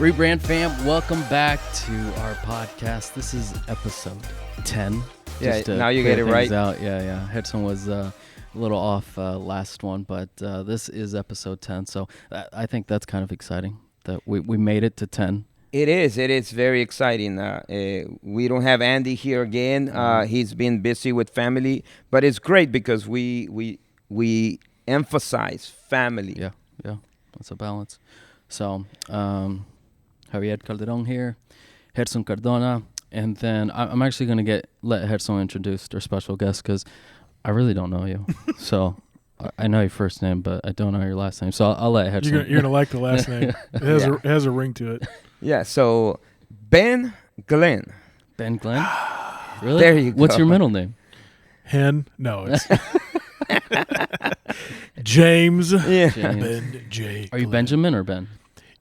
Rebrand fam, welcome back to our podcast. This is episode 10. Yeah, now you get it right. Yeah. Hedson was a little off last one, but this is episode 10. So I think that's kind of exciting that we made it to 10. It is. It is very exciting. We don't have Andy here again. He's been busy with family, but it's great because we emphasize family. Yeah, that's a balance. So Javier Calderon here, Hedson Cardona, and then I'm actually going to let Hedson introduce our special guest because I really don't know you. So I know your first name, but I don't know your last name. So I'll let Hedson. You're going to like the last name. It has a ring to it. Yeah, so Ben Glenn. Ben Glenn? Really? There you go. What's your middle name? Hen? No, it's James. Yeah. Ben J. Are you Benjamin or Ben?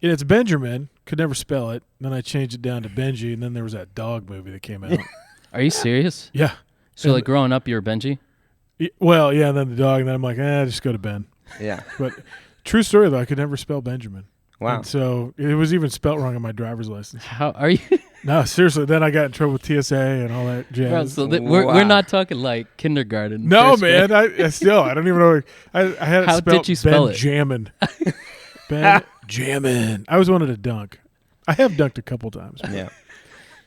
Yeah, it's Benjamin. Could never spell it. Then I changed it down to Benji, and then there was that dog movie that came out. Are you serious? Yeah. So like growing up, you were Benji? Well, yeah, and then the dog, and then I'm like, just go to Ben. Yeah. But true story, though, I could never spell Benjamin. Wow. And so it was even spelt wrong on my driver's license. How are you? No, seriously. Then I got in trouble with TSA and all that jazz. Bro, so we're not talking like kindergarten. No, man. I don't even know. I had it How spelled did you spell it? Benjamin. Benjamin. I always wanted to dunk. I have dunked a couple times. Yeah.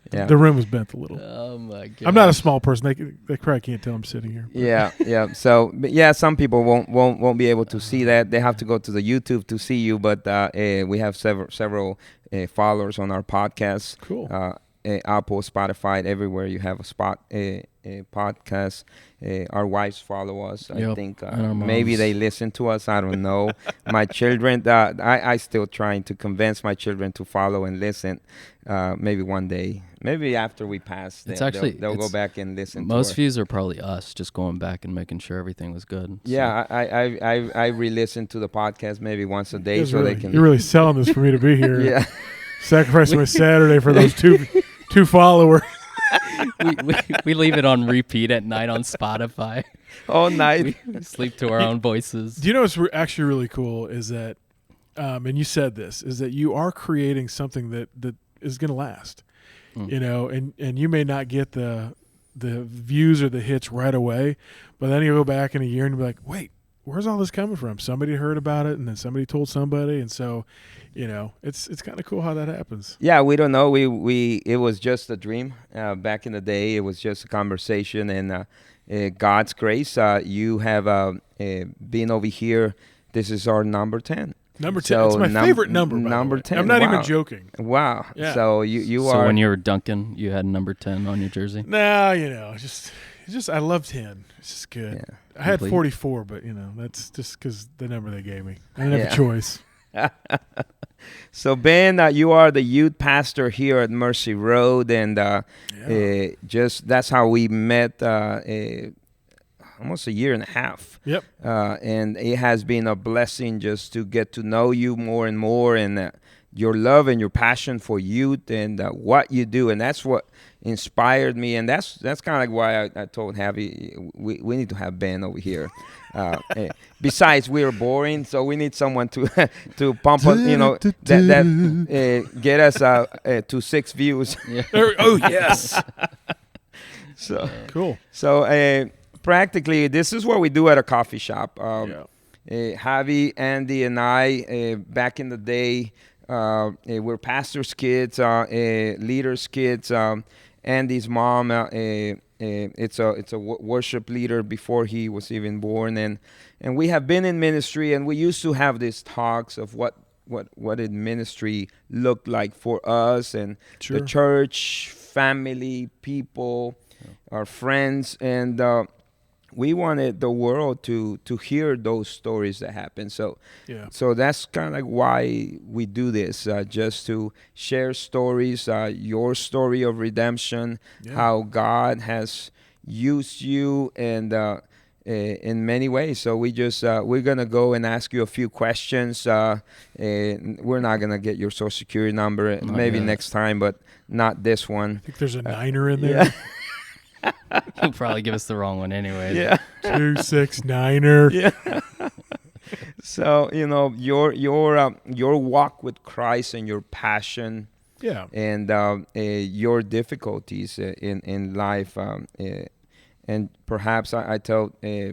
The rim was bent a little. Oh my god! I'm not a small person. They probably can't tell I'm sitting here. Yeah. So, some people won't be able to see that. They have to go to the YouTube to see you. But we have several followers on our podcast. Cool. Apple, Spotify, everywhere you have a podcast. Our wives follow us. Yep. I think and maybe they listen to us. I don't know. My children, I still trying to convince my children to follow and listen. Maybe one day, maybe after we pass, they'll go back and listen. Most views are probably us just going back and making sure everything was good. So. Yeah, I re-listen to the podcast maybe once a day so they can. You're really selling this for me to be here. Yeah. Sacrificing my Saturday for those two followers. we leave it on repeat at night on Spotify. All night. We sleep to our own voices. Do you know what's actually really cool is that, and you said this, is that you are creating something that is going to last. You know, and you may not get the views or the hits right away, but then you go back in a year and be like, wait, where's all this coming from? Somebody heard about it, and then somebody told somebody, and so, you know, it's kind of cool how that happens. Yeah, we don't know. It was just a dream back in the day. It was just a conversation, and God's grace, you have been over here. This is our number 10. Number 10. So it's my favorite number. Number 10. I'm not even joking. Wow. Yeah. So you are. So when you were dunking, you had number 10 on your jersey? No, you know, just I love 10. It's just good. Yeah. I had 44, but, you know, that's just because the number they gave me. I didn't have a choice. So, Ben, you are the youth pastor here at Mercy Road, and that's how we met almost a year and a half. Yep. And it has been a blessing just to get to know you more and more, and your love and your passion for youth and what you do, and that's what inspired me, and that's kind of like why I told Javi we need to have Ben over here. Besides, we are boring, so we need someone to pump us, you know, that get us to 6 views. Yeah. Oh yes. So cool. So practically, this is what we do at a coffee shop. Javi, Andy, and I back in the day. We're pastors' kids, leaders' kids. Andy's mom, it's a worship leader before he was even born, and we have been in ministry, and we used to have these talks of what did ministry look like for us and the church, family, people, our friends, and we wanted the world to hear those stories that happen. So that's kind of like why we do this, just to share stories, your story of redemption, how God has used you, and in many ways. So we just we're gonna go and ask you a few questions. We're not gonna get your social security number, maybe next time, but not this one. I think there's a 9er in there. He'll probably give us the wrong one anyway. Yeah. 269er. Yeah. So your walk with Christ and your passion Yeah. and your difficulties in life, and perhaps I tell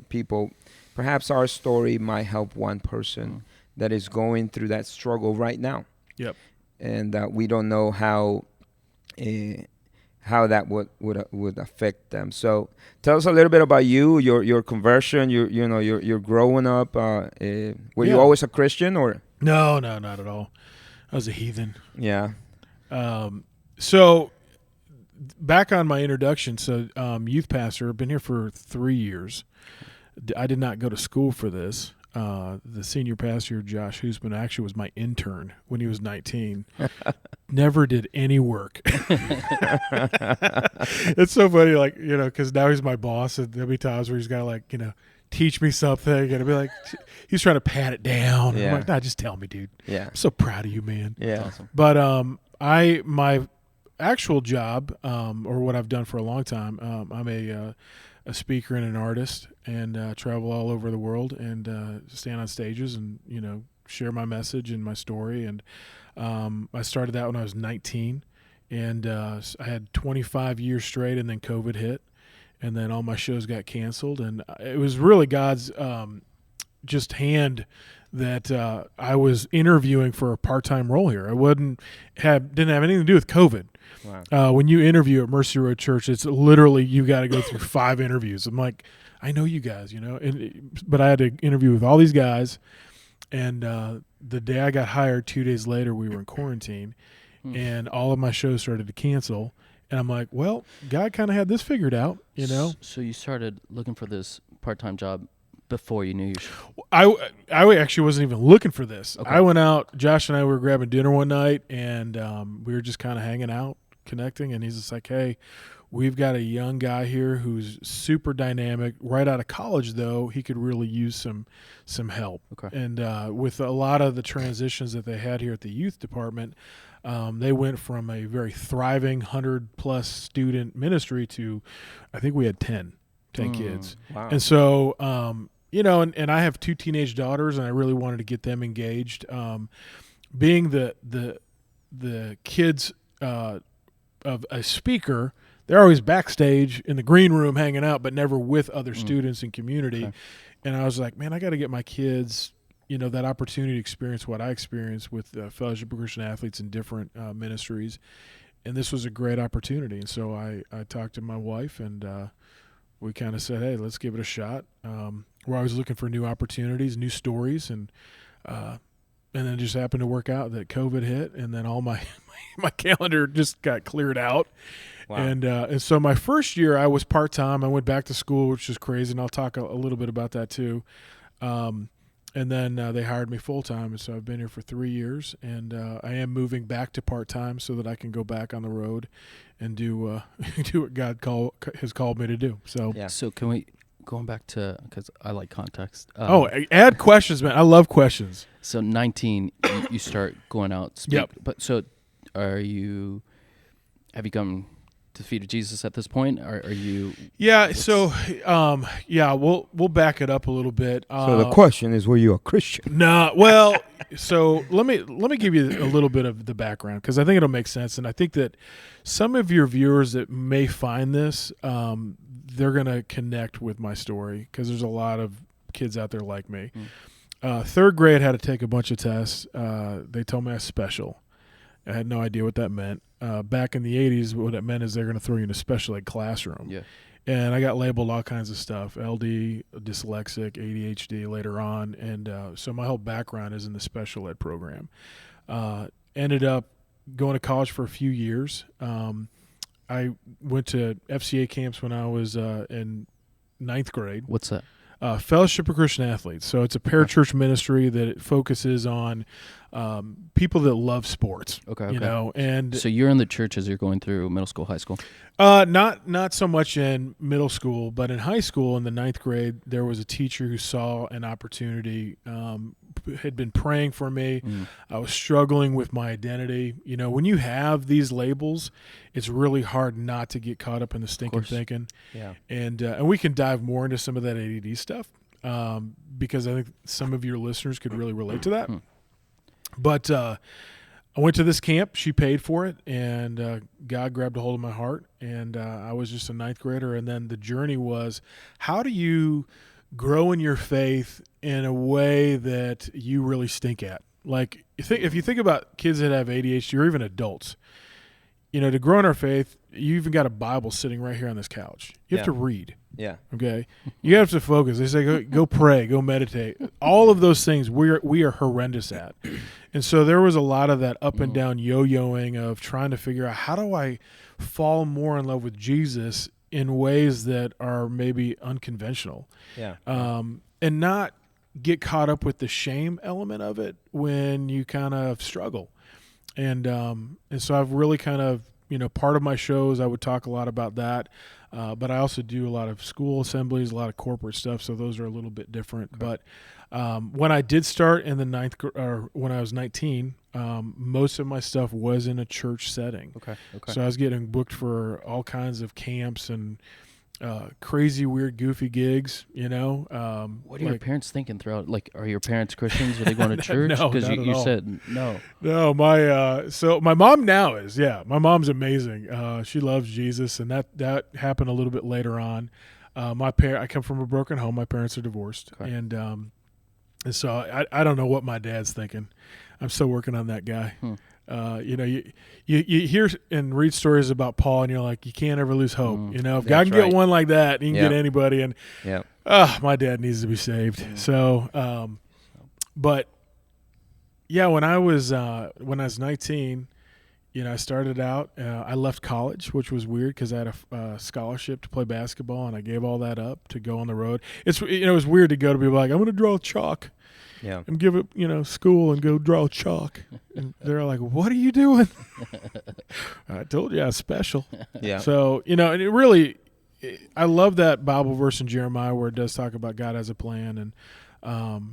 people, perhaps our story might help one person that is going through that struggle right now. Yep. And we don't know how that would affect them. So tell us a little bit about your conversion, your growing up. Were you always a Christian or? No, not at all. I was a heathen. Yeah. So back on my introduction, youth pastor, I've been here for 3 years. I did not go to school for this. The senior pastor, Josh Hoosman, actually was my intern when he was 19. Never did any work. It's so funny, because now he's my boss, and there'll be times where he's got to, teach me something, and I'll be like, he's trying to pat it down. Yeah. I'm like, nah, just tell me, dude. Yeah. I'm so proud of you, man. Yeah. Awesome. But my actual job, or what I've done for a long time, I'm a speaker and an artist, and travel all over the world and stand on stages and share my message and my story. And I started that when I was 19, and I had 25 years straight, and then COVID hit, and then all my shows got canceled, and it was really God's just hand that I was interviewing for a part-time role here. I didn't have anything to do with COVID. Wow. When you interview at Mercy Road Church, it's literally you got to go through 5 interviews. I'm like, I know you guys, but I had to interview with all these guys, and the day I got hired, 2 days later, we were in quarantine, and all of my shows started to cancel. And I'm like, well, God kind of had this figured out, So you started looking for this part-time job before you knew you should. I actually wasn't even looking for this. Okay. I went out. Josh and I were grabbing dinner one night, and we were just kind of hanging out, connecting. And he's just like, "Hey, we've got a young guy here who's super dynamic. Right out of college, though, he could really use some help." Okay. And with a lot of the transitions that they had here at the youth department, they went from a very thriving 100+ student ministry to, I think we had 10 kids. Wow. And so, and I have 2 teenage daughters, and I really wanted to get them engaged. Being the kids of a speaker, they're always backstage in the green room hanging out, but never with other students and community. Okay. And I was like, man, I got to get my kids, that opportunity to experience what I experienced with Fellowship of Christian Athletes in different ministries. And this was a great opportunity. And so I talked to my wife, and we kind of said, hey, let's give it a shot. We're always looking for new opportunities, new stories, and then it just happened to work out that COVID hit, and then all my calendar just got cleared out. Wow. And so my first year I was part-time. I went back to school, which is crazy, and I'll talk a little bit about that too. And then they hired me full-time, and so I've been here for 3 years, and I am moving back to part-time so that I can go back on the road and do what God has called me to do. So, Yeah. So can we, going back to, because I like context. Add questions, man. I love questions. So 19, you start going out. Speak, Yep. But so have you come to the feet of Jesus at this point? Are you? Yeah. So, we'll back it up a little bit. So the question is, were you a Christian? No, well, so let me give you a little bit of the background, because I think it'll make sense, and I think that some of your viewers that may find this, they're gonna connect with my story, because there's a lot of kids out there like me. 3rd grade, had to take a bunch of tests. They told me I was special. I had no idea what that meant. Back in the 80s, what it meant is they're going to throw you in a special ed classroom. Yeah. And I got labeled all kinds of stuff, LD, dyslexic, ADHD later on. And so my whole background is in the special ed program. Ended up going to college for a few years. I went to FCA camps when I was in 9th grade. What's that? Fellowship of Christian Athletes. So it's a parachurch ministry that it focuses on people that love sports. Okay. And So you're in the church as you're going through middle school, high school? not so much in middle school, but in high school in the 9th grade, there was a teacher who saw an opportunity, had been praying for me. I was struggling with my identity. When you have these labels, it's really hard not to get caught up in the stinking thinking. Yeah. And we can dive more into some of that ADD stuff. because I think some of your listeners could really relate to that. But I went to this camp. She paid for it, and God grabbed a hold of my heart, and I was just a ninth grader. And then the journey was, how do you grow in your faith in a way that you really stink at? Like, if you think about kids that have ADHD or even adults, to grow in our faith, you even got a Bible sitting right here on this couch. You have to read. Yeah. Okay. You have to focus. They say go pray, go meditate. All of those things we are horrendous at. And so there was a lot of that up and down yo-yoing of trying to figure out, how do I fall more in love with Jesus in ways that are maybe unconventional. Yeah. And not get caught up with the shame element of it when you kind of struggle. And so I've really kind of, part of my shows, I would talk a lot about that. But I also do a lot of school assemblies, a lot of corporate stuff. So those are a little bit different. Okay. But when I did start in the when I was 19, most of my stuff was in a church setting. Okay. So I was getting booked for all kinds of camps and crazy, weird, goofy gigs, What are your parents thinking throughout? Like, are your parents Christians? Are they going to church? No, because not at you all. said no. No, so my mom now is, my mom's amazing. She loves Jesus, and that happened a little bit later on. I come from a broken home. My parents are divorced, okay. and so I don't know what my dad's thinking. I'm still working on that guy. You hear and read stories about Paul, and you're like, you can't ever lose hope. If God can get one like that, he can get anybody. And my dad needs to be saved. So, but yeah, when I was 19, I started out. I left college, which was weird because I had a scholarship to play basketball, and I gave all that up to go on the road. It was weird to go to people like, I'm going to draw chalk. Yeah. And give it, school and go draw chalk. And they're like, what are you doing? I told you I was special. Yeah. So, and it really, I love that Bible verse in Jeremiah where it does talk about God has a plan, and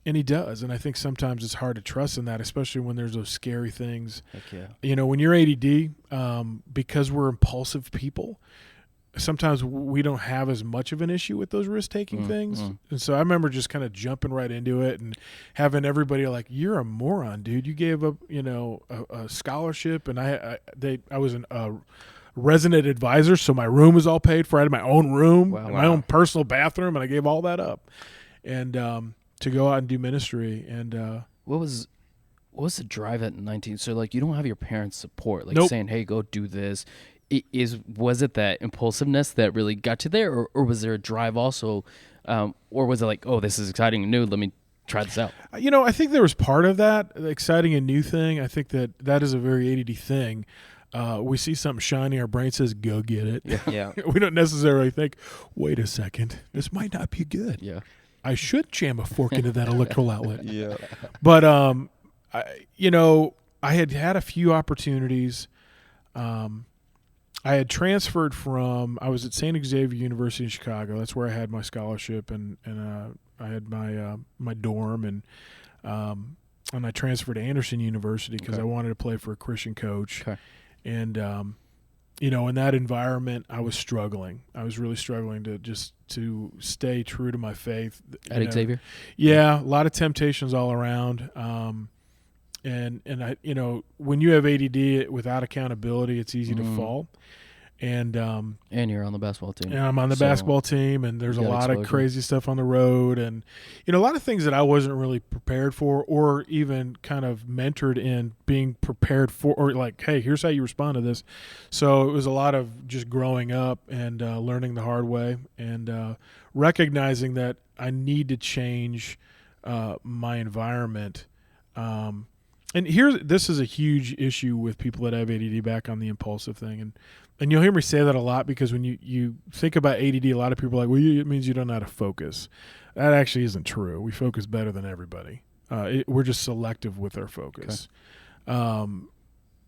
he does. And I think sometimes it's hard to trust in that, especially when there's those scary things. Heck yeah. When you're ADD, because we're impulsive people, sometimes we don't have as much of an issue with those risk-taking things. And so I remember just kind of jumping right into it and having everybody like, you're a moron, dude. You gave up, a scholarship, and I was a resident advisor, so my room was all paid for. I had my own room, my own personal bathroom, and I gave all that up. And to go out and do ministry. And what was the drive at 19? So, like, you don't have your parents' support, like saying, hey, go do this. Was it that impulsiveness that really got you there, or was there a drive also, or was it like, oh, this is exciting and new, let me try this out? I think there was part of that, the exciting and new thing. I think that is a very ADD thing. We see something shiny, our brain says, go get it. Yeah. We don't necessarily think, wait a second, this might not be good. Yeah. I should jam a fork into that electrical outlet. Yeah. But, I had a few opportunities. I had transferred I was at St. Xavier University in Chicago. That's where I had my scholarship, and I had my dorm, and I transferred to Anderson University because I wanted to play for a Christian coach. Okay. And, in that environment, I was struggling. I was really struggling to stay true to my faith. At Xavier? Yeah, a lot of temptations all around. And I, when you have ADD without accountability, it's easy to fall. And you're on the basketball team. And I'm on the basketball team, and there's a lot of crazy stuff on the road, and a lot of things that I wasn't really prepared for, or even kind of mentored in being prepared for, or like, hey, here's how you respond to this. So it was a lot of just growing up and learning the hard way, and recognizing that I need to change my environment. And this is a huge issue with people that have ADD, back on the impulsive thing. And you'll hear me say that a lot, because when you think about ADD, a lot of people are like, well, it means you don't know how to focus. That actually isn't true. We focus better than everybody. We're just selective with our focus. Okay.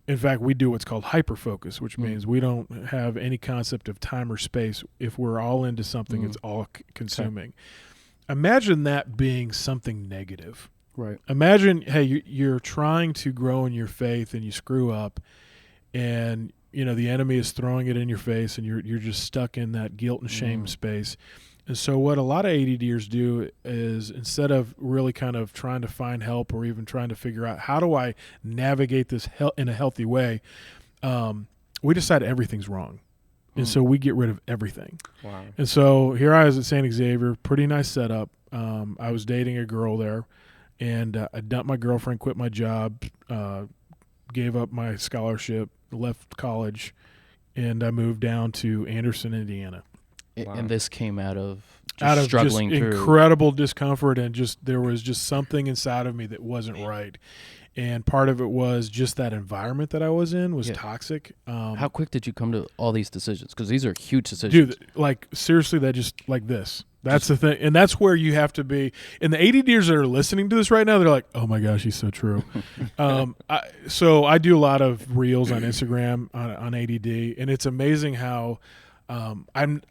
In fact, we do what's called hyperfocus, which means we don't have any concept of time or space. If we're all into something, it's all consuming. Okay. Imagine that being something negative. Right. Imagine, hey, you're trying to grow in your faith and you screw up, and the enemy is throwing it in your face, and you're just stuck in that guilt and shame space, And so what a lot of ADDers do is, instead of really kind of trying to find help or even trying to figure out how do I navigate this in a healthy way, we decide everything's wrong. And so we get rid of everything. Wow. And so here I was at St. Xavier, pretty nice setup. I was dating a girl there, and I dumped my girlfriend, quit my job, gave up my scholarship, left college, and I moved down to Anderson, Indiana. Wow. And this came out of struggling just through incredible discomfort, and just there was just something inside of me that wasn't right. And part of it was just that environment that I was in was toxic. How quick did you come to all these decisions? Because these are huge decisions. Dude, like seriously, that just like this. That's the thing. And that's where you have to be. And the ADDers that are listening to this right now, they're like, oh my gosh, he's so true. So I do a lot of reels on Instagram on ADD, and it's amazing how I'm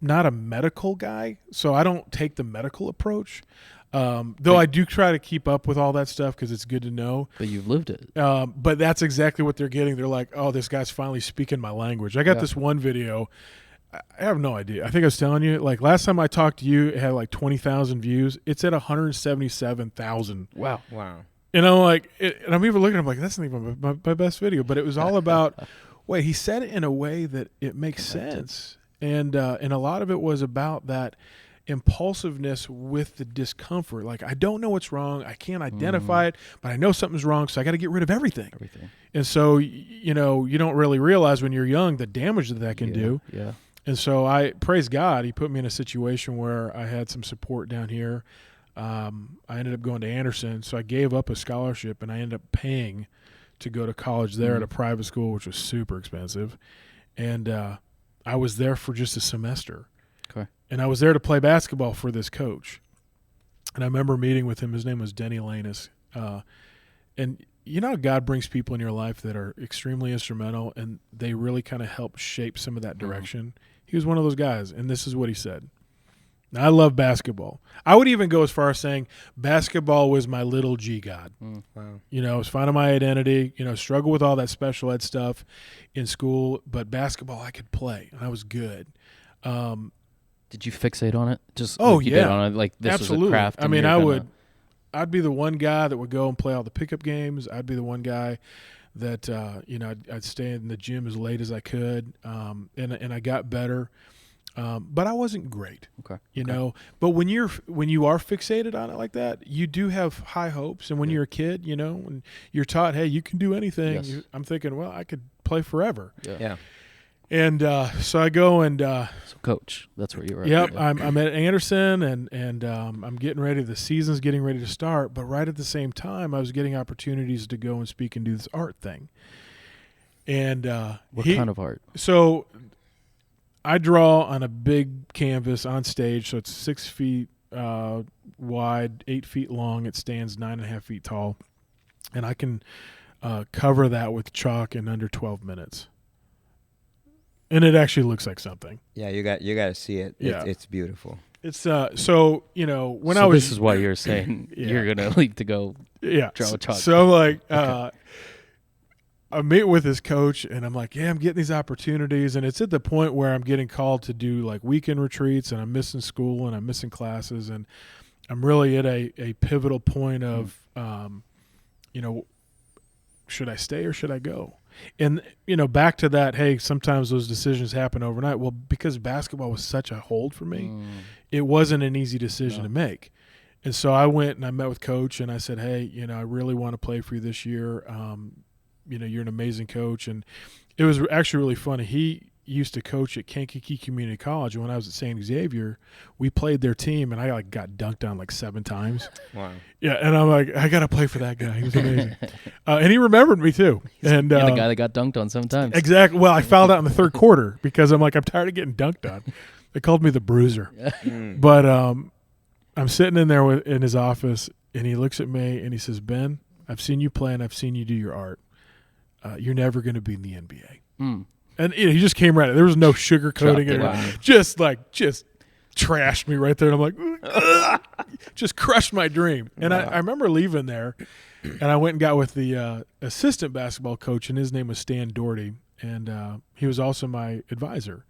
not a medical guy, so I don't take the medical approach. Though I do try to keep up with all that stuff because it's good to know. But you've lived it. But that's exactly what they're getting. They're like, oh, this guy's finally speaking my language. I got this one video. I have no idea. I think I was telling you, like last time I talked to you, it had like 20,000 views. It's at 177,000. Wow. And I'm like, and I'm even looking, I'm like, that's not even my best video. But it was all about, wait, he said it in a way that it makes sense. And a lot of it was about that impulsiveness with the discomfort. Like, I don't know what's wrong. I can't identify it, but I know something's wrong, so I got to get rid of everything. And so, you don't really realize when you're young the damage that can do. Yeah. And so I praise God, he put me in a situation where I had some support down here. I ended up going to Anderson, so I gave up a scholarship, and I ended up paying to go to college there at a private school, which was super expensive. And I was there for just a semester. Okay. And I was there to play basketball for this coach. And I remember meeting with him. His name was Denny Lanus. And you know, God brings people in your life that are extremely instrumental, and they really kind of help shape some of that direction. He was one of those guys, and this is what he said. Now, I love basketball. I would even go as far as saying basketball was my little G God. Wow. It was finding my identity, struggle with all that special ed stuff in school, but basketball I could play, and I was good. Did you fixate on it? Just oh like you yeah, did on it, like this absolutely. was a craft. I mean, I'd be the one guy that would go and play all the pickup games. I'd be the one guy that I'd stay in the gym as late as I could, and I got better. But I wasn't great. Okay. But when you are fixated on it like that, you do have high hopes. And when you're a kid, when you're taught, hey, you can do anything. Yes. I'm thinking, well, I could play forever. Yeah. And so I go and so coach, that's where you were. Yep, I'm at Anderson, and I'm getting ready. The season's getting ready to start, but right at the same time, I was getting opportunities to go and speak and do this art thing. And what kind of art? So I draw on a big canvas on stage, so it's 6 feet wide, 8 feet long. It stands 9.5 feet tall, and I can cover that with chalk in under 12 minutes. And it actually looks like something. Yeah, you got to see it. Yeah. It's beautiful. It's so when I was. This is why you're saying you're gonna leave to go. Yeah. Draw a chalk. So I'm like, I meet with this coach, and I'm like, I'm getting these opportunities, and it's at the point where I'm getting called to do like weekend retreats, and I'm missing school, and I'm missing classes, and I'm really at a pivotal point of, should I stay or should I go? And, back to that, hey, sometimes those decisions happen overnight. Well, because basketball was such a hold for me, it wasn't an easy decision to make. And so I went and I met with Coach, and I said, hey, I really want to play for you this year. You're an amazing coach. And it was actually really funny. He used to coach at Kankakee Community College, and when I was at St. Xavier, we played their team, and I got dunked on like 7 times. Wow. Yeah, and I'm like, I got to play for that guy. He was amazing. And he remembered me too. And the guy that got dunked on sometimes. Exactly. Well, I fouled out in the third quarter because I'm like, I'm tired of getting dunked on. They called me the bruiser. But I'm sitting in there in his office, and he looks at me, and he says, Ben, I've seen you play, and I've seen you do your art. You're never going to be in the NBA. And he just came right. There was no sugarcoating it. Wow. Just trashed me right there. And I'm like, just crushed my dream. And I remember leaving there, and I went and got with the assistant basketball coach, and his name was Stan Doherty, and he was also my advisor.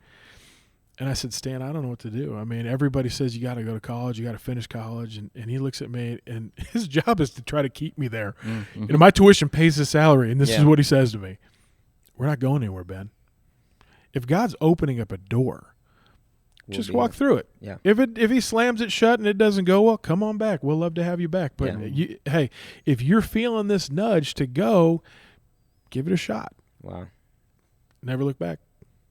And I said, Stan, I don't know what to do. I mean, everybody says you got to go to college, you got to finish college. And he looks at me, and his job is to try to keep me there. Mm-hmm. You know, my tuition pays the salary, and this Yeah. is what he says to me. We're not going anywhere, Ben. If God's opening up a door, just walk through it. Yeah. If he slams it shut and it doesn't go well, come on back. We'll love to have you back. But hey, if you're feeling this nudge to go, give it a shot. Wow. Never look back.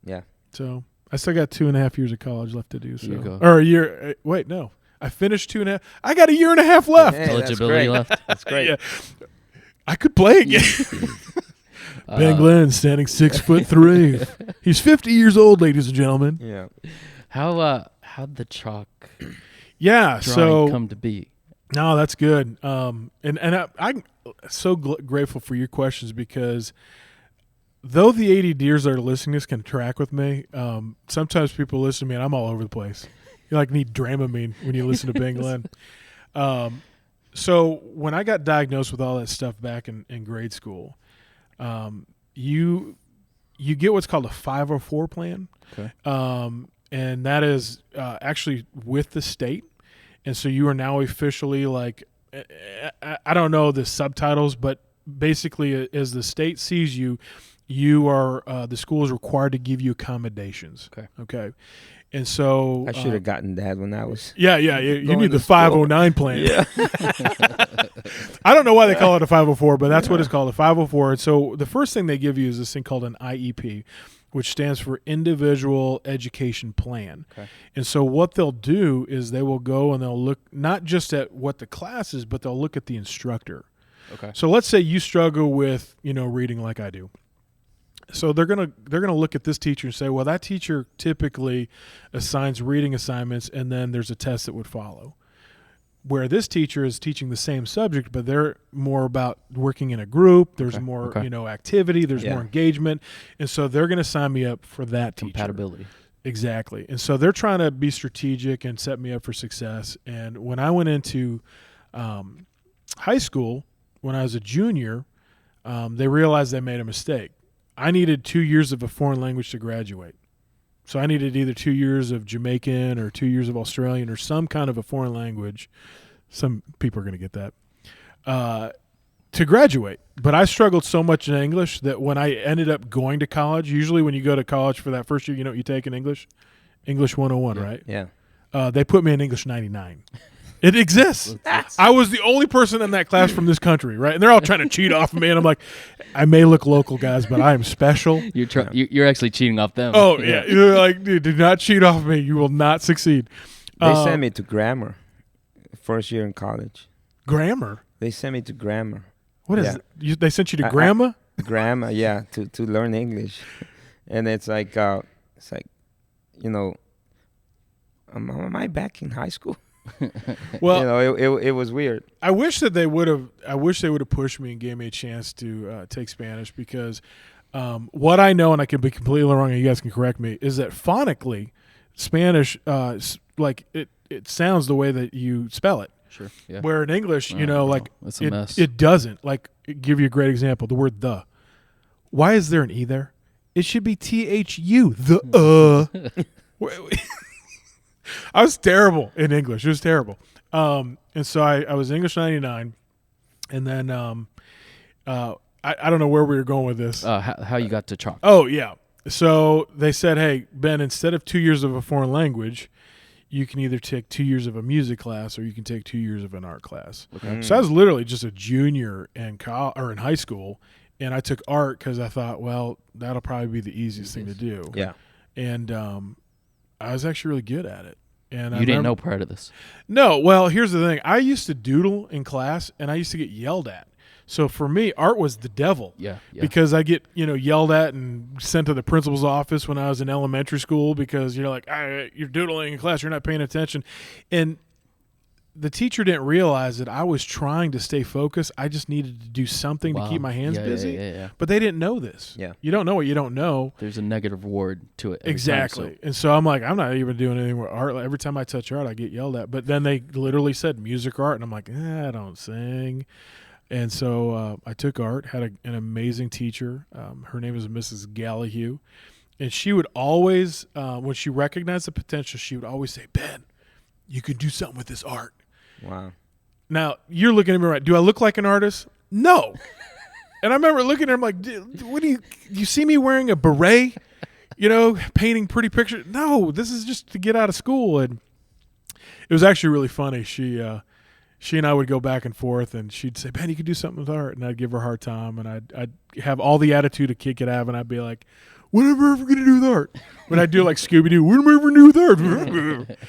Yeah. So I still got 2.5 years of college left to do. So There you go. or a year. Wait, no, I finished 2.5. I got a year and a half left. Hey, that's Eligibility great. left. That's great. Yeah. I could play again. Ben Glenn, standing 6'3". He's 50 years old, ladies and gentlemen. Yeah. How'd the chalk Yeah. drawing So come to be? no, that's good. And I'm so grateful for your questions, because though the ADDers that are listening to this can track with me, sometimes people listen to me and I'm all over the place. You like need Dramamine when you listen to Ben Glenn. So when I got diagnosed with all that stuff back in grade school, you get what's called a 504 plan. Okay. And that is actually with the state. And so you are now officially, like, I don't know the subtitles, but basically as the state sees you, you are the school is required to give you accommodations. Okay. And so I should have gotten that when I was. Yeah. You going need to the 509 plan. Yeah. I don't know why they call it a 504, but that's what it's called, a 504. And so the first thing they give you is this thing called an IEP, which stands for Individual Education Plan. Okay. And so what they'll do is they will go and they'll look not just at what the class is, but they'll look at the instructor. Okay. So let's say you struggle with, reading like I do. So they're gonna look at this teacher and say, well, that teacher typically assigns reading assignments, and then there's a test that would follow. Where this teacher is teaching the same subject, but they're more about working in a group. There's more, activity. There's more engagement, and so they're going to sign me up for that teacher. Compatibility. Exactly. And so they're trying to be strategic and set me up for success. And when I went into high school, when I was a junior, they realized they made a mistake. I needed 2 years of a foreign language to graduate. So I needed either 2 years of Jamaican or 2 years of Australian or some kind of a foreign language. Some people are going to get that. To graduate. But I struggled so much in English that when I ended up going to college, usually when you go to college for that first year, you know what you take in English? English 101, right? Yeah. They put me in English 99. It exists. I was the only person in that class from this country, right? And they're all trying to cheat off of me, and I'm like, I may look local, guys, but I am special. You're actually cheating off them. Oh, yeah. You're like, dude, do not cheat off of me. You will not succeed. They sent me to grammar first year in college. Grammar? They sent me to grammar. What is it? They sent you to grammar? Grammar, yeah, to learn English. And it's like, am I back in high school? Well, it was weird. I wish that they would have. I wish they would have pushed me and gave me a chance to take Spanish, because what I know, and I could be completely wrong, and you guys can correct me, is that phonically, Spanish, like it sounds the way that you spell it. Sure. Yeah. Where in English, it's a mess. It doesn't. Like, give you a great example. The word "the." Why is there an e there? It should be THU. The I was terrible in English. It was terrible. And so I was English 99, and then I don't know where we were going with this. How you got to chalk? Oh, yeah. So they said, hey, Ben, instead of 2 years of a foreign language, you can either take 2 years of a music class or you can take 2 years of an art class. Okay. So I was literally just a junior in high school, and I took art because I thought, well, that'll probably be the easiest thing to do. Yeah. And I was actually really good at it. And You didn't know prior to this. No, well, here's the thing. I used to doodle in class, and I used to get yelled at. So for me, art was the devil. Yeah. Because I get, yelled at and sent to the principal's office when I was in elementary school because you're like, you're doodling in class, you're not paying attention. And the teacher didn't realize that I was trying to stay focused. I just needed to do something to keep my hands busy. Yeah. But they didn't know this. Yeah. You don't know what you don't know. There's a negative word to it. Exactly. And so I'm like, I'm not even doing anything with art. Like, every time I touch art, I get yelled at. But then they literally said music or art, and I'm like, I don't sing. And so I took art, had an amazing teacher. Her name is Mrs. Gallahue. And she would always, when she recognized the potential, she would always say, Ben, you could do something with this art. Wow. Now, you're looking at me right. Do I look like an artist? No. And I remember looking at her, I'm like, what do you see me wearing a beret, painting pretty pictures? No, this is just to get out of school. And it was actually really funny. She and I would go back and forth, and she'd say, Ben, you could do something with art. And I'd give her a hard time, and I'd have all the attitude a kid could have, and I'd be like, what am I ever going to do with art? When I do like Scooby-Doo, what am I ever going to do with art?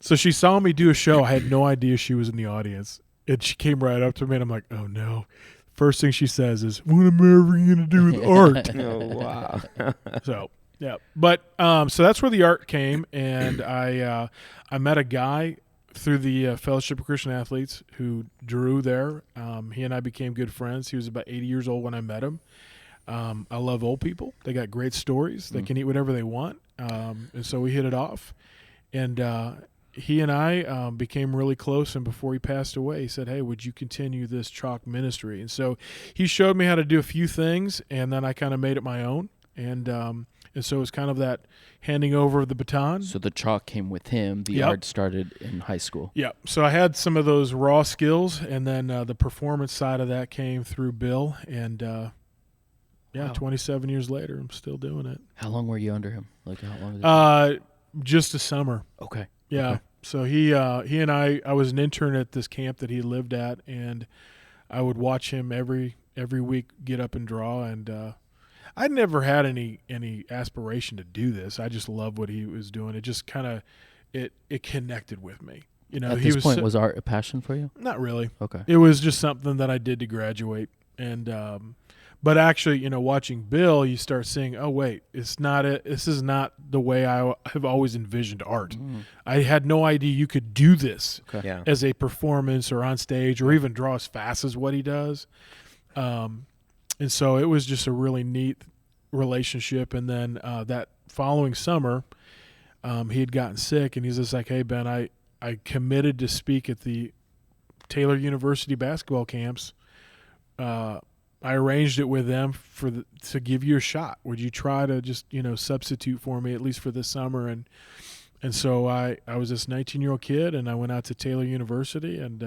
So she saw me do a show. I had no idea she was in the audience. And she came right up to me, and I'm like, oh, no. First thing she says is, what am I ever going to do with art? Oh, wow. So, yeah. But so that's where the art came, and I met a guy through the Fellowship of Christian Athletes who drew there. He and I became good friends. He was about 80 years old when I met him. I love old people. They got great stories. They can eat whatever they want. And so we hit it off. And he and I became really close. And before he passed away, he said, hey, would you continue this chalk ministry? And so he showed me how to do a few things, and then I kind of made it my own. And so it was kind of that handing over of the baton. So the chalk came with him. The art started in high school. Yeah. So I had some of those raw skills, and then the performance side of that came through Bill. And, wow. 27 years later, I'm still doing it. How long were you under him? Like how long? Did just a summer. Okay. Yeah. Okay. So he and I was an intern at this camp that he lived at, and I would watch him every week get up and draw. And I never had any aspiration to do this. I just loved what he was doing. It just kind of it connected with me. At this point, was art a passion for you? Not really. Okay. It was just something that I did to graduate. And but actually, watching Bill, you start seeing, oh wait, this is not the way I have always envisioned art. I had no idea you could do this as a performance or on stage or even draw as fast as what he does. And so it was just a really neat relationship. And then that following summer, he had gotten sick, and he's just like, hey, Ben, I committed to speak at the Taylor University basketball camps. I arranged it with them to give you a shot. Would you try to just, substitute for me at least for this summer? And so I was this 19-year-old kid, and I went out to Taylor University, and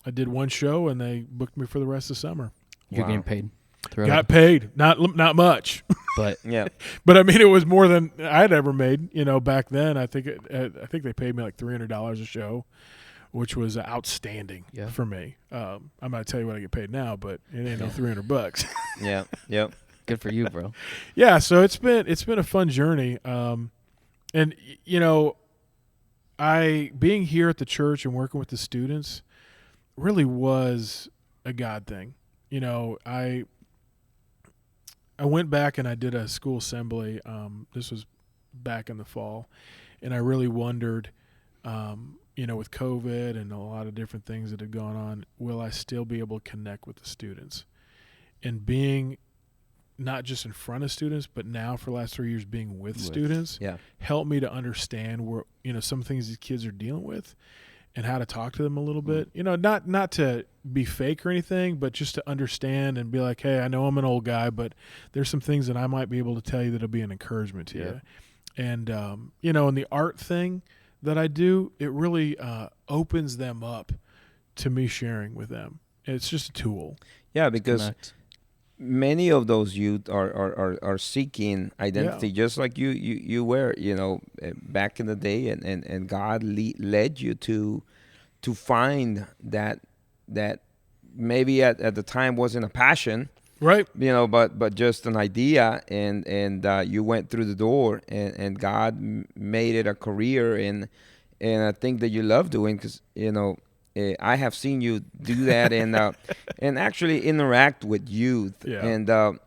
I did one show, and they booked me for the rest of the summer. You're getting paid. Got paid, not much, but yeah. But I mean, it was more than I'd ever made. Back then, I think they paid me like $300 a show, which was outstanding for me. I'm not gonna tell you what I get paid now, but it ain't no $300. Yeah. Yep. Good for you, bro. Yeah. So it's been a fun journey. And being here at the church and working with the students really was a God thing. I went back and I did a school assembly. This was back in the fall, and I really wondered, with COVID and a lot of different things that had gone on, will I still be able to connect with the students? And being not just in front of students, but now for the last 3 years being with students, helped me to understand where, some things these kids are dealing with and how to talk to them a little bit. Not to be fake or anything, but just to understand and be like, hey, I know I'm an old guy, but there's some things that I might be able to tell you that'll be an encouragement to you. And, and the art thing that I do, it really opens them up to me sharing with them. It's just a tool. Yeah, because many of those youth are seeking identity, just like you were, back in the day, and God led you to find that maybe at the time wasn't a passion, right? But just an idea, and you went through the door, and God made it a career, and I think that you love doing, because I have seen you do that and actually interact with youth, and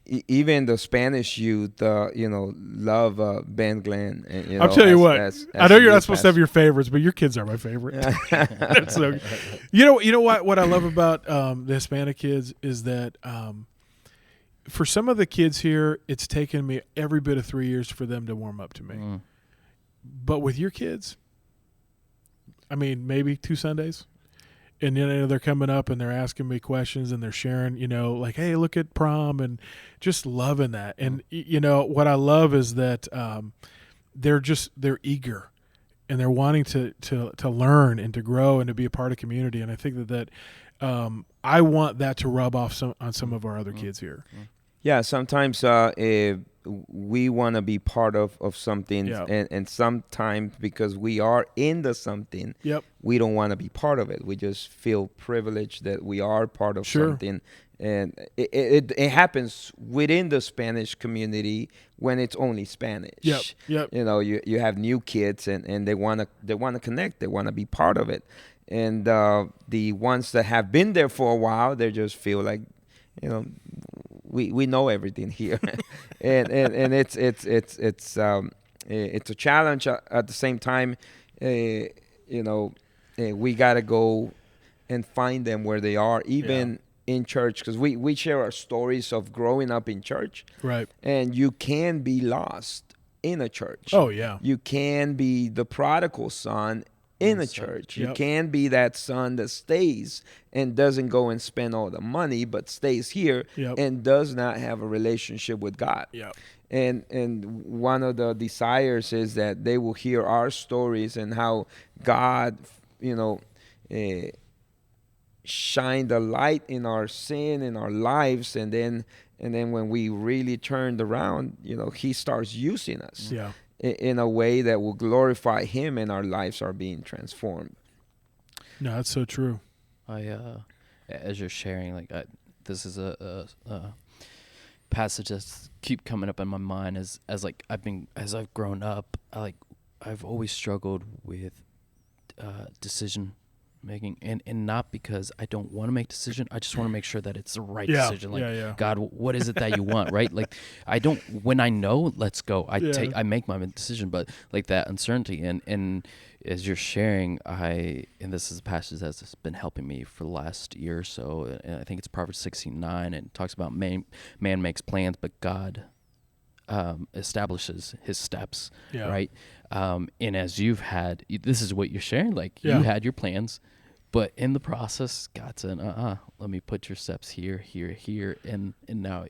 even the Spanish youth, love Ben Glenn. And, I'll tell you what. I know you're not supposed to have your favorites, but your kids are my favorite. So, you know what I love about the Hispanic kids is that for some of the kids here, it's taken me every bit of 3 years for them to warm up to me. But with your kids, I mean, maybe 2 Sundays. And they're coming up and they're asking me questions and they're sharing, like, hey, look at prom, and just loving that. And what I love is that they're eager and they're wanting to learn and to grow and to be a part of community. And I think that I want that to rub off on some of our other kids here. Yeah, sometimes we want to be part of something, and sometimes because we are in the something, we don't want to be part of it. We just feel privileged that we are part of something. And it happens within the Spanish community when it's only Spanish. You have new kids and they want to connect. They want to be part of it. And the ones that have been there for a while, they just feel like, we know everything here, and it's a challenge. At the same time, we got to go and find them where they are, even in church, because we share our stories of growing up in church, right? And you can be lost in a church. Oh yeah, you can be the prodigal son in a church. You can be that son that stays and doesn't go and spend all the money, but stays here and does not have a relationship with God. And one of the desires is that they will hear our stories and how God, shined a light in our sin in our lives, and then when we really turned around, He starts using us. In a way that will glorify Him, and our lives are being transformed. No, that's so true. As you're sharing, this is a passage that keep coming up in my mind as I've grown up. I've always struggled with decision making, and not because I don't want to make decision. I just want to make sure that it's the right decision. God, what is it that you want, right? I don't, when I know, let's go. I make my decision, but that uncertainty and as you're sharing, and this is a passage that's been helping me for the last year or so, and I think it's Proverbs 16:9, and it talks about man makes plans, but God establishes his steps, right? And as this is what you're sharing, you had your plans, but in the process, God said, let me put your steps here, here, here. And now,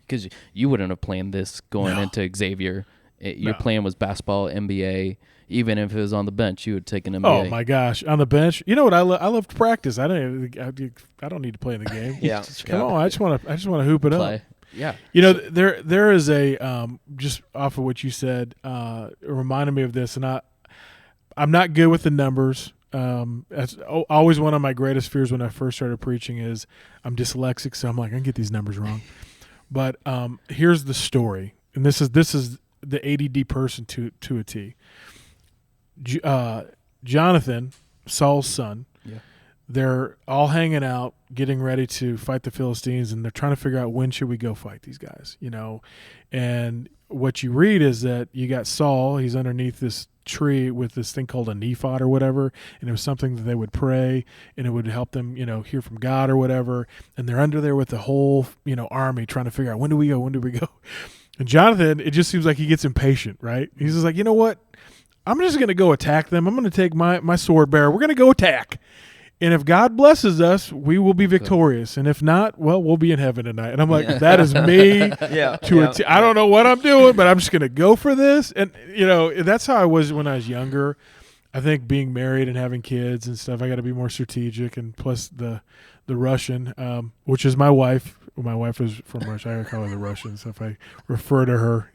because you wouldn't have planned this going into Xavier. Your plan was basketball, NBA. Even if it was on the bench, you would take an NBA. Oh my gosh, on the bench. You know what? I love to practice. I don't need to play in the game. Come on, I just want to hoop it up. Yeah. There is a just off of what you said, it reminded me of this, and I'm not good with the numbers. That's always one of my greatest fears when I first started preaching is I'm dyslexic, so I'm like, I can get these numbers wrong. But here's the story, and this is the ADD person to a T. Jonathan, Saul's son, they're all hanging out, getting ready to fight the Philistines, and they're trying to figure out when should we go fight these guys, And what you read is that you got Saul, he's underneath this tree with this thing called an ephod or whatever, and it was something that they would pray, and it would help them, hear from God or whatever. And they're under there with the whole, army trying to figure out when do we go? And Jonathan, it just seems like he gets impatient, right? He's just like, you know what? I'm just going to go attack them. I'm going to take my sword bearer. We're going to go attack. And if God blesses us, we will be victorious. And if not, well, we'll be in heaven tonight. And I'm like, that is me I don't know what I'm doing, but I'm just going to go for this. And, that's how I was when I was younger. I think being married and having kids and stuff, I got to be more strategic. And plus the Russian, which is my wife. My wife is from Russia. I call her the Russian. So if I refer to her,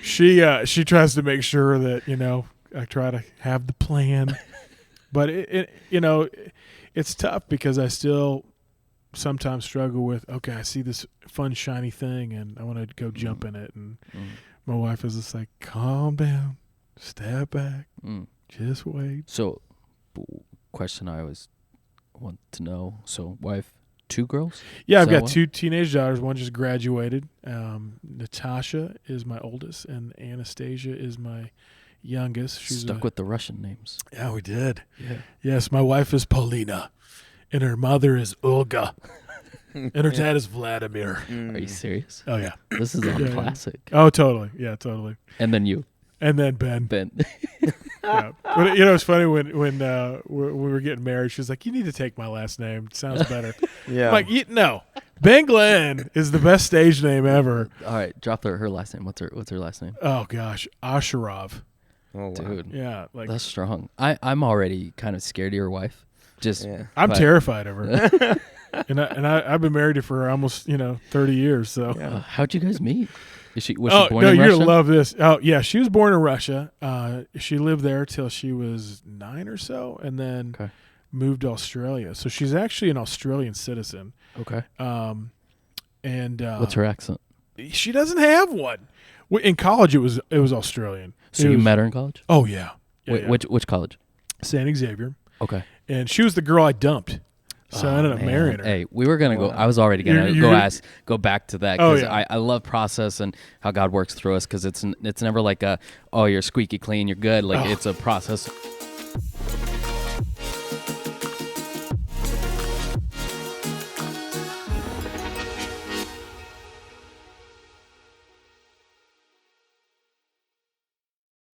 she tries to make sure that, I try to have the plan. But it's tough because I still sometimes struggle with, okay, I see this fun, shiny thing, and I want to go jump in it. And my wife is just like, calm down, step back, just wait. So, question I always want to know. So, wife, 2 girls? Yeah, I've got 2 teenage daughters. One just graduated. Natasha is my oldest, and Anastasia is my youngest. She's stuck with the Russian names. Yeah, we did. Yeah. Yes, my wife is Paulina, and her mother is Olga, and her dad is Vladimir. Are you serious? Oh, yeah. This is all classic. Oh, totally. Yeah, totally. And then you. And then Ben. Ben. Yeah. But, it's funny when we were getting married, she was like, "You need to take my last name. It sounds better." Yeah. I'm like, no. Ben Glenn is the best stage name ever. All right, drop her last name. What's her last name? Oh gosh, Asharov. Oh, wow. Dude, Yeah, like that's strong. I'm already kind of scared of your wife. I'm but- terrified of her. I've been married to her for almost 30 years. So how'd you guys meet? Was she born no, in you're Russia? gonna love this. Oh yeah, she was born in Russia. She lived there till she was 9 or so, and then Okay. moved to Australia. So she's actually an Australian citizen. Okay. And What's her accent? She doesn't have one. In college, it was Australian. So you met her in college? Oh yeah. Wait, yeah. which college? San Xavier. Okay. And she was the girl I dumped. So I ended up marrying her. Hey, we were gonna go. Wow. I was already gonna You're go back to that Oh, because yeah. I love process and how God works through us because it's never like you're squeaky clean, you're good. Like Oh. it's a process.